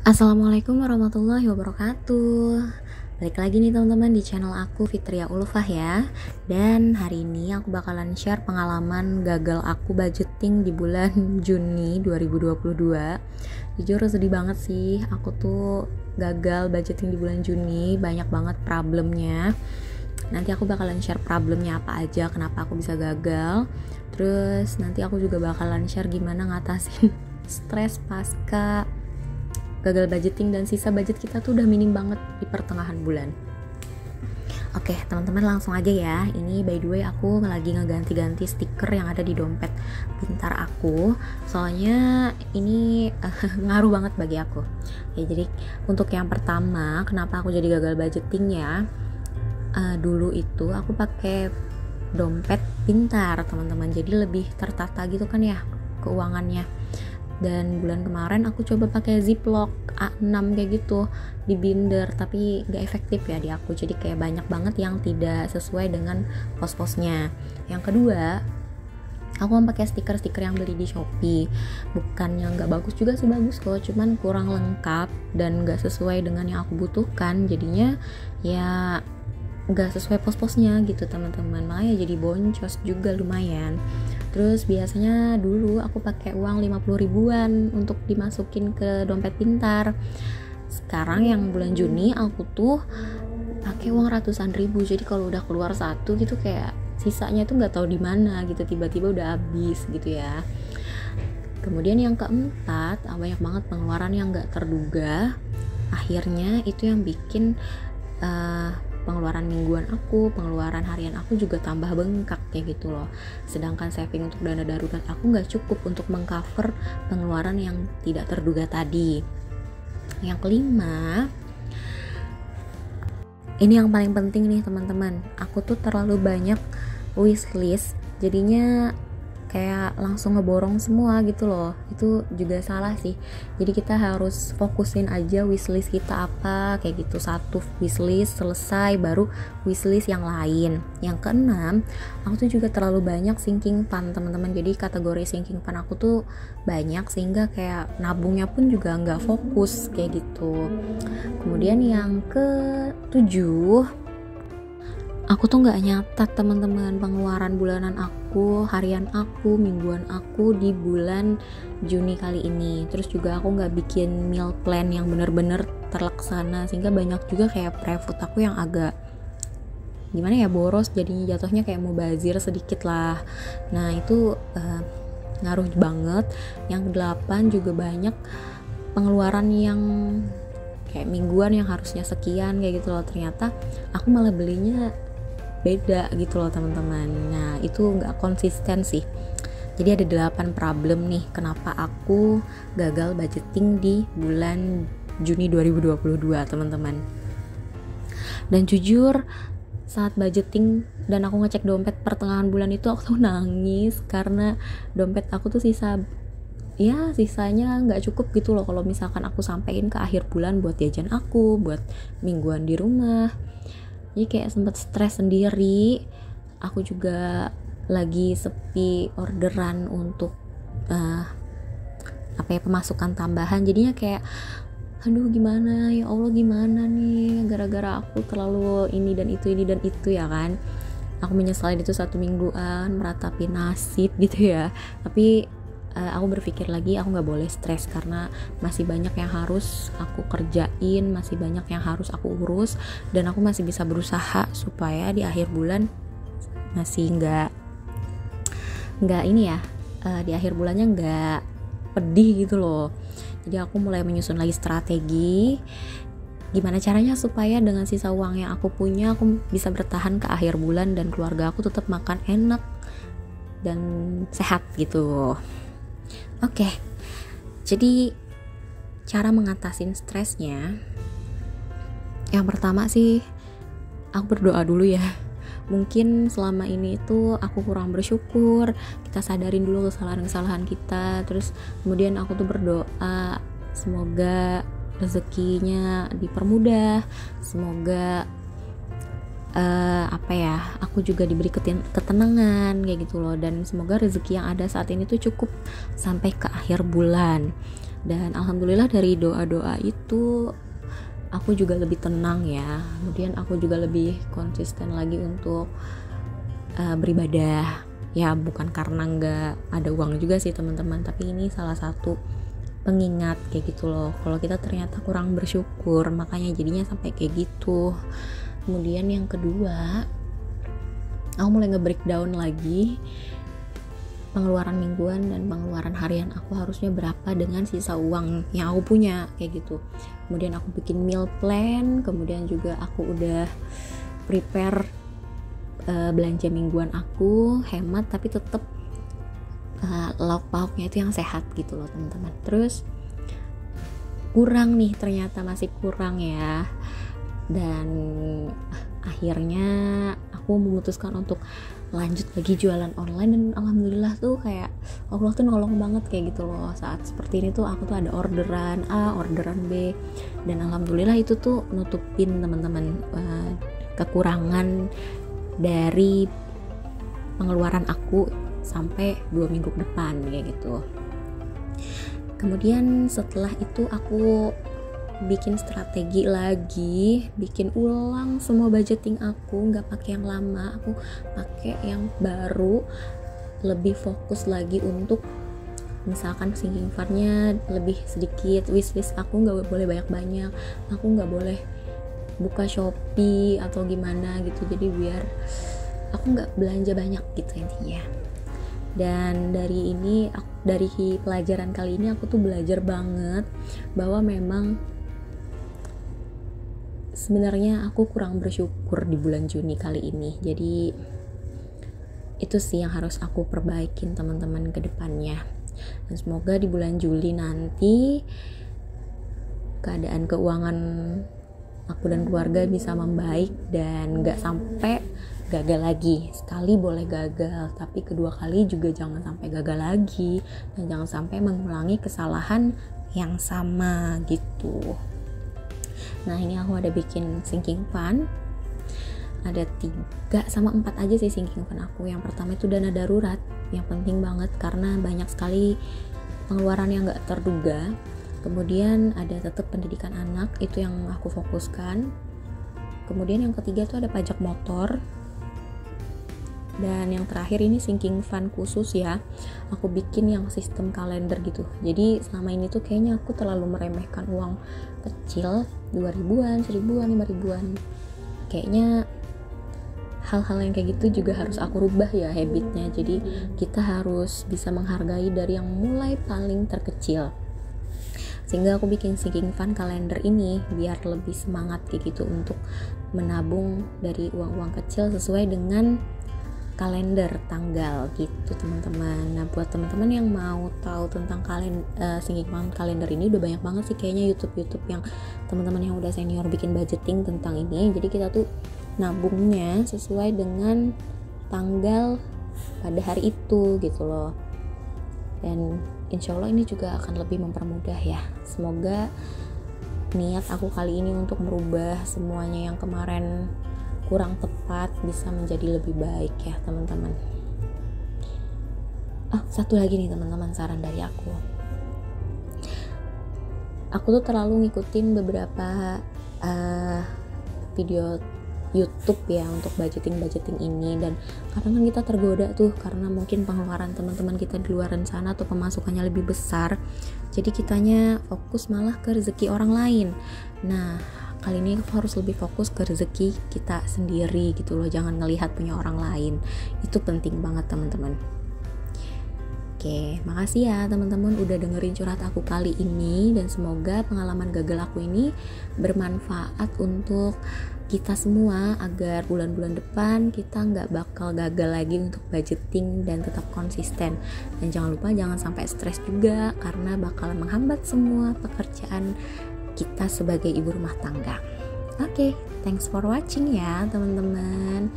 Assalamualaikum warahmatullahi wabarakatuh. Balik lagi nih teman-teman di channel aku Fitria Ulfah ya. Dan hari ini aku bakalan share pengalaman gagal aku budgeting di bulan Juni 2022. Jujur sedih banget sih, aku tuh gagal budgeting di bulan Juni, banyak banget problemnya. Nanti aku bakalan share problemnya apa aja, kenapa aku bisa gagal. Terus nanti aku juga bakalan share gimana ngatasin stres pasca gagal budgeting dan sisa budget kita tuh udah minim banget di pertengahan bulan. Oke, teman-teman langsung aja ya. Ini by the way aku lagi ngeganti-ganti stiker yang ada di dompet pintar aku. Soalnya ini ngaruh banget bagi aku. Ya, jadi untuk yang pertama, kenapa aku jadi gagal budgetingnya? Dulu itu aku pakai dompet pintar, teman-teman. Jadi lebih tertata gitu kan ya keuangannya. Dan bulan kemarin aku coba pakai Ziploc A6 kayak gitu di binder, tapi gak efektif ya di aku, jadi kayak banyak banget yang tidak sesuai dengan pos-posnya. Yang kedua, aku pakai stiker-stiker yang beli di Shopee, bukan yang gak bagus juga sih, bagus kok, cuman kurang lengkap dan gak sesuai dengan yang aku butuhkan, jadinya ya gak sesuai pos-posnya gitu teman-teman, makanya jadi boncos juga lumayan. Terus biasanya dulu aku pakai uang 50 ribuan untuk dimasukin ke dompet pintar. Sekarang yang bulan Juni aku tuh pakai uang ratusan ribu. Jadi kalau udah keluar satu gitu kayak sisanya tuh nggak tahu di mana gitu, tiba-tiba udah habis gitu ya. Kemudian yang keempat, banyak banget pengeluaran yang nggak terduga. Akhirnya itu yang bikin pengeluaran mingguan aku, pengeluaran harian aku juga tambah bengkak kayak gitu loh. Sedangkan saving untuk dana darurat aku nggak cukup untuk mengcover pengeluaran yang tidak terduga tadi. Yang kelima, ini yang paling penting nih teman-teman, aku tuh terlalu banyak wishlist, jadinya kayak langsung ngeborong semua gitu loh. Itu juga salah sih, jadi kita harus fokusin aja wishlist kita apa kayak gitu. Satu wishlist selesai baru wishlist yang lain. Yang keenam, aku tuh juga terlalu banyak sinking fund teman-teman, jadi kategori sinking fund aku tuh banyak sehingga kayak nabungnya pun juga nggak fokus kayak gitu. Kemudian yang ketujuh, aku tuh nggak nyatat teman-teman pengeluaran bulanan aku, harian aku, mingguan aku di bulan Juni kali ini. Terus juga aku nggak bikin meal plan yang bener-bener terlaksana, sehingga banyak juga kayak pre-food aku yang agak gimana ya, boros, jadinya jatuhnya kayak mubazir sedikit lah. Nah itu ngaruh banget. Yang kedelapan juga banyak pengeluaran yang kayak mingguan yang harusnya sekian kayak gitu loh, ternyata aku malah belinya beda gitu loh teman-teman. Nah itu nggak konsisten sih. Jadi ada 8 problem nih kenapa aku gagal budgeting di bulan Juni 2022 teman-teman. Dan jujur saat budgeting dan aku ngecek dompet pertengahan bulan itu, aku tuh nangis karena dompet aku tuh sisanya nggak cukup gitu loh kalau misalkan aku sampein ke akhir bulan buat jajan aku, buat mingguan di rumah. Jadi kayak sempet stres sendiri. Aku juga lagi sepi orderan untuk pemasukan tambahan, jadinya kayak aduh gimana ya Allah, gimana nih gara-gara aku terlalu ini dan itu ya kan. Aku menyesali itu 1 mingguan meratapi nasib gitu ya. Tapi aku berpikir lagi, aku nggak boleh stres karena masih banyak yang harus aku kerjain, masih banyak yang harus aku urus, dan aku masih bisa berusaha supaya di akhir bulan masih nggak ini ya, di akhir bulannya nggak pedih gitu loh. Jadi aku mulai menyusun lagi strategi gimana caranya supaya dengan sisa uang yang aku punya aku bisa bertahan ke akhir bulan dan keluarga aku tetap makan enak dan sehat gitu. Oke, jadi cara mengatasin stresnya, yang pertama sih aku berdoa dulu ya. Mungkin selama ini itu aku kurang bersyukur, kita sadarin dulu kesalahan-kesalahan kita. Terus kemudian aku tuh berdoa semoga rezekinya dipermudah, semoga aku juga diberi ketenangan kayak gitu loh, dan semoga rezeki yang ada saat ini tuh cukup sampai ke akhir bulan. Dan alhamdulillah dari doa-doa itu aku juga lebih tenang ya. Kemudian aku juga lebih konsisten lagi untuk beribadah. Ya bukan karena nggak ada uang juga sih teman-teman, tapi ini salah satu pengingat kayak gitu loh, kalau kita ternyata kurang bersyukur, makanya jadinya sampai kayak gitu. Kemudian yang kedua, aku mulai nge-breakdown lagi pengeluaran mingguan dan pengeluaran harian aku harusnya berapa dengan sisa uang yang aku punya kayak gitu. Kemudian aku bikin meal plan, kemudian juga aku udah prepare belanja mingguan aku, hemat tapi tetap lauk pauknya itu yang sehat gitu loh teman-teman. Terus kurang nih, ternyata masih kurang ya, dan akhirnya aku memutuskan untuk lanjut lagi jualan online. Dan alhamdulillah tuh kayak Allah tuh nolong banget kayak gitu loh. Saat seperti ini tuh aku tuh ada orderan A, orderan B, dan alhamdulillah itu tuh nutupin teman-teman kekurangan dari pengeluaran aku sampai 2 minggu ke depan kayak gitu. Kemudian setelah itu aku bikin strategi lagi, bikin ulang semua budgeting aku, nggak pakai yang lama, aku pakai yang baru, lebih fokus lagi untuk misalkan sinking fundnya lebih sedikit, wishlist aku nggak boleh banyak-banyak, aku nggak boleh buka Shopee atau gimana gitu, jadi biar aku nggak belanja banyak gitu intinya. Dan dari pelajaran kali ini aku tuh belajar banget bahwa memang sebenarnya aku kurang bersyukur di bulan Juni kali ini. Jadi itu sih yang harus aku perbaikin teman-teman ke depannya. Dan semoga di bulan Juli nanti keadaan keuangan aku dan keluarga bisa membaik dan gak sampai gagal lagi. Sekali boleh gagal, tapi kedua kali juga jangan sampai gagal lagi, dan jangan sampai mengulangi kesalahan yang sama gitu. Nah ini aku ada bikin sinking fund, ada 3 sama 4 aja sih sinking fund aku. Yang pertama itu dana darurat, yang penting banget karena banyak sekali pengeluaran yang gak terduga. Kemudian ada tetap pendidikan anak, itu yang aku fokuskan. Kemudian yang ketiga tuh ada pajak motor. Dan yang terakhir ini sinking fund khusus ya, aku bikin yang sistem kalender gitu. Jadi selama ini tuh kayaknya aku terlalu meremehkan uang kecil, 2.000-an, 1.000-an, 5.000-an. Kayaknya hal-hal yang kayak gitu juga harus aku rubah ya habitnya. Jadi kita harus bisa menghargai dari yang mulai paling terkecil. Sehingga aku bikin sinking fund kalender ini biar lebih semangat kayak gitu untuk menabung dari uang-uang kecil sesuai dengan kalender tanggal gitu teman-teman. Nah buat teman-teman yang mau tahu tentang sinking fund kalender ini, udah banyak banget sih kayaknya YouTube yang teman-teman yang udah senior bikin budgeting tentang ini. Jadi kita tuh nabungnya sesuai dengan tanggal pada hari itu gitu loh. Dan insya Allah ini juga akan lebih mempermudah ya. Semoga niat aku kali ini untuk merubah semuanya yang kemarin kurang tepat bisa menjadi lebih baik ya teman-teman. Satu lagi nih teman-teman, saran dari aku. Aku tuh terlalu ngikutin beberapa video YouTube ya untuk budgeting ini, dan kadang kan kita tergoda tuh karena mungkin pengeluaran teman-teman kita di luar sana atau pemasukannya lebih besar, jadi kitanya fokus malah ke rezeki orang lain. Nah kali ini aku harus lebih fokus ke rezeki kita sendiri gitu loh, jangan ngelihat punya orang lain. Itu penting banget teman-teman. Oke, makasih ya teman-teman udah dengerin curhat aku kali ini, dan semoga pengalaman gagal aku ini bermanfaat untuk kita semua agar bulan-bulan depan kita nggak bakal gagal lagi untuk budgeting dan tetap konsisten. Dan jangan lupa jangan sampai stres juga karena bakal menghambat semua pekerjaan kita sebagai ibu rumah tangga. Oke, thanks for watching ya teman-teman.